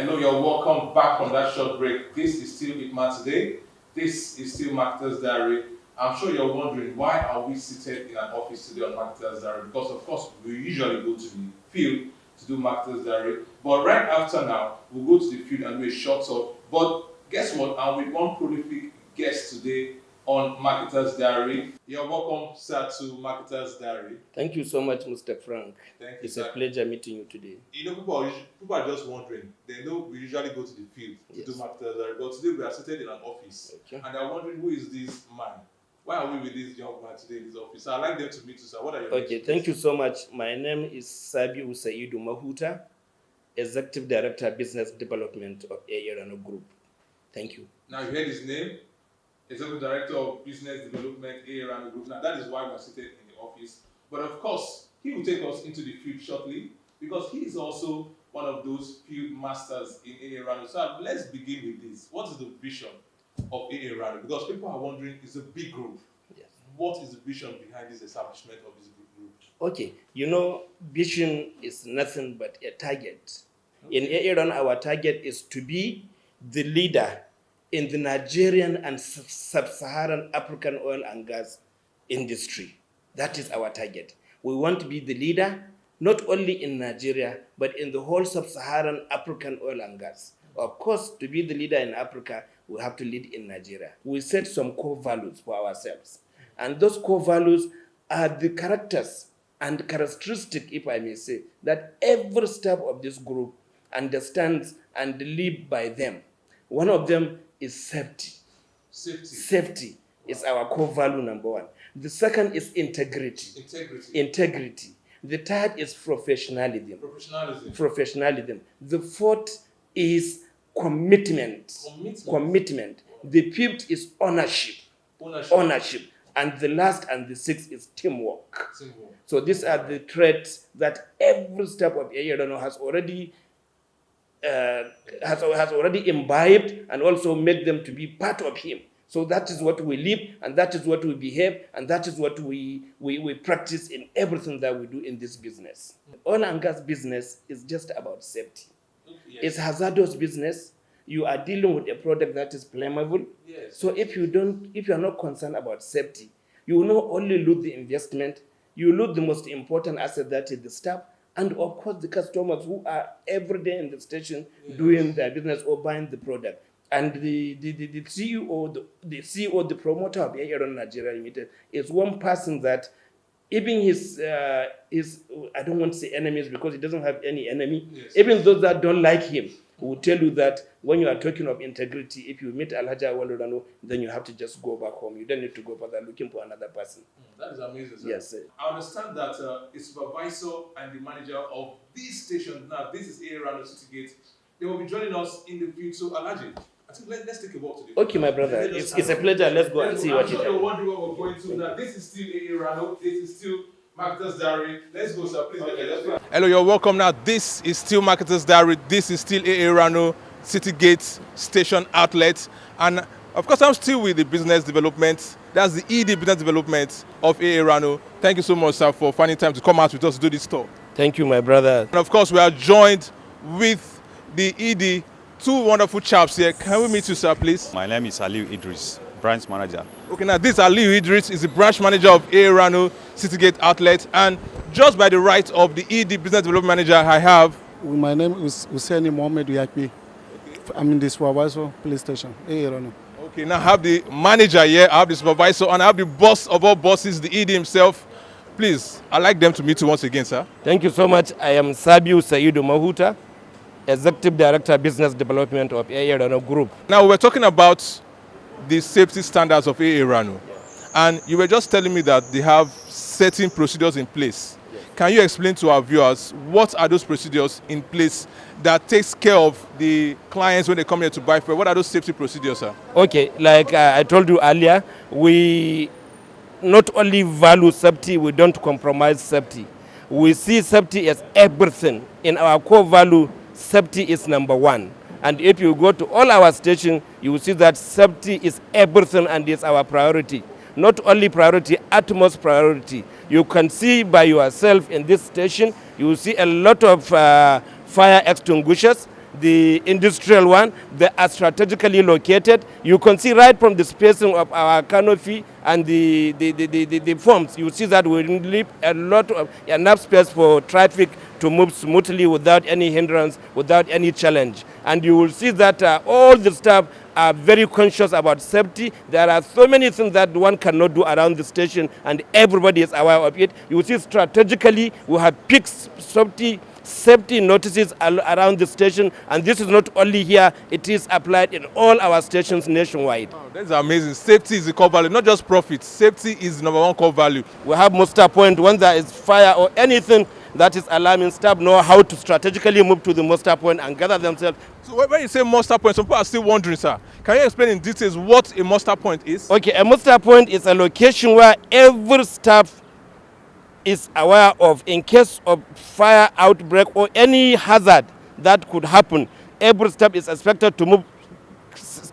Hello, you're welcome back from that short break. This is still Itma today. This is still Marketer's Diary. I'm sure you're wondering, why are we seated in an office today on Marketer's Diary? Because of course we usually go to the field to do Marketer's Diary, but right after now we'll go to the field and do a short talk. But guess what? I'm with one prolific guest today on Marketer's Diary. You're welcome, sir, to Marketer's Diary. Thank you so much, Mr. Frank. Thank you, it's sir. A pleasure meeting you today. You know, people are just wondering. They know we usually go to the field to do Marketer's Diary, but today we are seated in an office, and they're wondering, who is this man? Why are we with this young man today in this office? I'd like them to meet you, sir. What are your names? Thank you so much. My name is Sabiu Mahuta, Executive Director, Business Development of Rano Group. Thank you. Now you heard his name, Executive Director of Business Development, Rano Group. Now that is why we're seated in the office. But of course, he will take us into the field shortly, because he is also one of those field masters in Rano. So let's begin with this. What is the vision of Rano? Because people are wondering, it's a big group. Yes. What is the vision behind this establishment of this group? Okay, you know, vision is nothing but a target. Okay. In Rano, our target is to be the leader in the Nigerian and sub-Saharan African oil and gas industry. That is our target. We want to be the leader, not only in Nigeria, but in the whole sub-Saharan African oil and gas. Of course, to be the leader in Africa, we have to lead in Nigeria. We set some core values for ourselves. And those core values are the characters and characteristics, if I may say, that every staff of this group understands and live by them. One of them is safety. Safety is our core value number one. The second is integrity. The third is professionalism. The fourth is commitment. The fifth is ownership. And the last and the sixth is teamwork. So these are the traits that every staff of Rano has already imbibed, and also made them to be part of him. So that is what we live, and that is what we behave, and that is what we practice in everything that we do in this business. Oil and gas business is just about safety. Yes. It's hazardous business. You are dealing with a product that is flammable. Yes. So if you are not concerned about safety, you will not only lose the investment, you lose the most important asset, that is the staff, and of course the customers who are every day in the station doing their business or buying the product. And the CEO, the promoter of Rano Nigeria Limited, is one person that even his I don't want to say enemies, because he doesn't have any enemy. Yes. Even those that don't like him will tell you that when you are talking of integrity, if you meet Alhaji Awalu Rano, then you have to just go back home. You don't need to go further looking for another person. That is amazing, sir. Yes, sir. I understand that a supervisor and the manager of this station, now this is Rano City Gate, they will be joining us in the field. So Alhaji, I think let's take a walk today. Okay, my brother. It's a pleasure. Let's go and see what you do. You're wondering what we're going to now. This is still Rano. This is still Marketer's Diary. Let's go, sir. Please. Okay, let's go. Hello, you're welcome now. This is still Marketer's Diary. This is still Rano City Gate Station Outlet. And of course, I'm still with the business development. That's the ED business development of Rano. Thank you so much, sir, for finding time to come out with us to do this tour. Thank you, my brother. And of course, we are joined with the ED, two wonderful chaps here. Can we meet you, sir, please? My name is Aliu Idris, branch manager. Okay, now this Aliu Idris is the branch manager of Rano City Gate Outlet, and just by the right of the ED business development manager, I have. My name is Hussein Mohammed Yakbi. I'm in the supervisor police station, Rano. Okay, now I have the manager here, I have the supervisor, and I have the boss of all bosses, the ED himself. Please, I'd like them to meet you once again, sir. Thank you so much. I am Sabiu Mahuta, Executive Director, Business Development of Rano Group. Now, we're talking about the safety standards of Rano. Yes. And you were just telling me that they have certain procedures in place. Yes. Can you explain to our viewers what are those procedures in place that takes care of the clients when they come here to buy fuel? What are those safety procedures, sir? Okay, like I told you earlier, we not only value safety, we don't compromise safety. We see safety as everything. In our core value, safety is number one. And if you go to all our stations, you will see that safety is everything and is our priority. Not only priority, utmost priority. You can see by yourself in this station, you will see a lot of fire extinguishers. the industrial one. They are strategically located. You can see right from the spacing of our canopy and the forms, you see that we leave a lot of enough space for traffic to move smoothly without any hindrance, without any challenge. And you will see that all the staff are very conscious about safety. There are so many things that one cannot do around the station, and everybody is aware of it. You will see strategically we have picked safety notices around the station, and this is not only here, it is applied in all our stations nationwide. Oh, that's amazing. Safety is the core value, not just profit. Safety is the number one core value. We have muster point. When there is fire or anything that is alarming, staff know how to strategically move to the muster point and gather themselves. So when you say muster point, some people are still wondering, sir. Can you explain in details what a muster point is? Okay, a muster point is a location where every staff is aware of in case of fire outbreak or any hazard that could happen. Every step is expected to move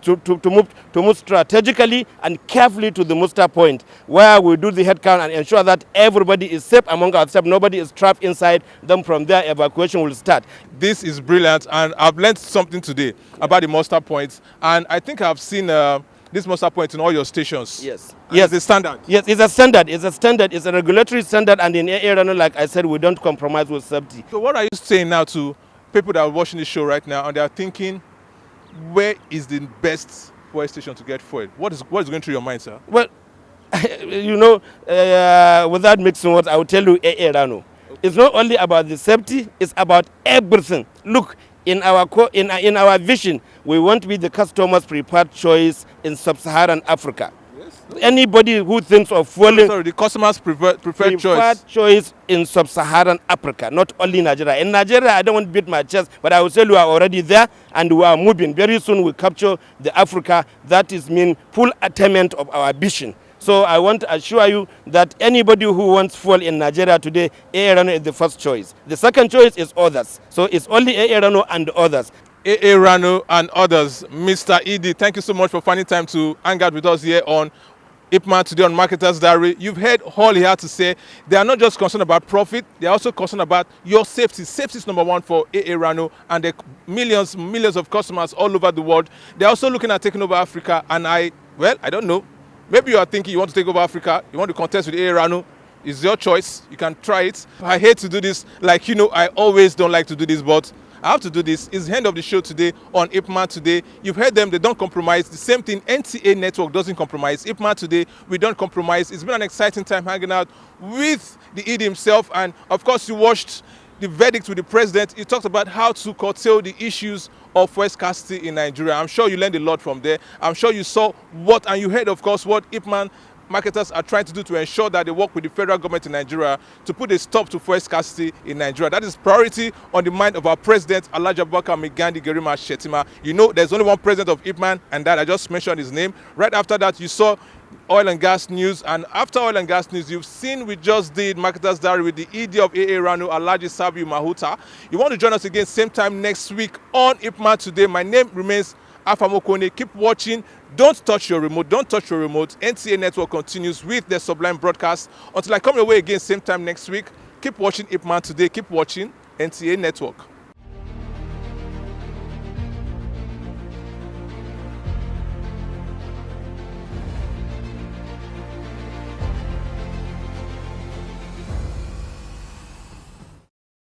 to move strategically and carefully to the muster point, where we do the head count and ensure that everybody is safe among our staff. Nobody is trapped inside. Then from there, evacuation will start. This is brilliant, and I've learned something today about the muster points, and I think I've seen this muster point in all your stations. Yes. And yes. It's a standard. Yes, it's a standard. It's a standard. It's a regulatory standard, and in Rano, like I said, we don't compromise with safety. So what are you saying now to people that are watching this show right now and they are thinking, where is the best fuel station to get fuel? What is going through your mind, sir? Well, you know, without mixing words, I will tell you Rano. Okay. It's not only about the safety, it's about everything. Look, in our vision, we want to be the customer's preferred choice in sub-Saharan Africa. Yes. Anybody who thinks of fueling... Sorry, the customer's preferred choice in sub-Saharan Africa, not only Nigeria. In Nigeria, I don't want to beat my chest, but I will say we are already there and we are moving. Very soon we capture the Africa. That is mean full attainment of our vision. So I want to assure you that anybody who wants fuel in Nigeria today, Rano is the first choice. The second choice is others. So it's only Rano and others. Rano and others. Mr. Edie, thank you so much for finding time to hang out with us here on Ipman today on Marketer's Diary. You've heard all he had to say. They are not just concerned about profit, they are also concerned about your safety. Safety is number one for Rano and the millions of customers all over the world. They're also looking at taking over Africa, and I don't know. Maybe you are thinking you want to take over Africa, you want to contest with Rano. It's your choice. You can try it. I hate to do this. Like, you know, I always don't like to do this, but I have to do this. It's the end of the show today on Ipman Today. You've heard them. They don't compromise. The same thing, NTA Network doesn't compromise. Ipman Today, we don't compromise. It's been an exciting time hanging out with the ED himself. And, of course, you watched the verdict with the president. He talked about how to curtail the issues of fuel scarcity in Nigeria. I'm sure you learned a lot from there. I'm sure you saw and you heard, of course, what Ipman marketers are trying to do to ensure that they work with the federal government in Nigeria to put a stop to fuel scarcity in Nigeria. That is priority on the mind of our president, Alhaji Abubakar Megandi Gerima Shetima. You know, there's only one president of Ipman, and that I just mentioned his name. Right after that, you saw oil and gas news, and after oil and gas news, you've seen we just did Marketer's Diary with the ED of Rano, Alhaji Sabiu Mahuta. You want to join us again same time next week on Ipman Today. My name remains Afamokone. Keep watching. Don't touch your remote. Don't touch your remote. NTA Network continues with the Sublime broadcast. Until I come your way again same time next week, keep watching Ipman Today. Keep watching NTA Network.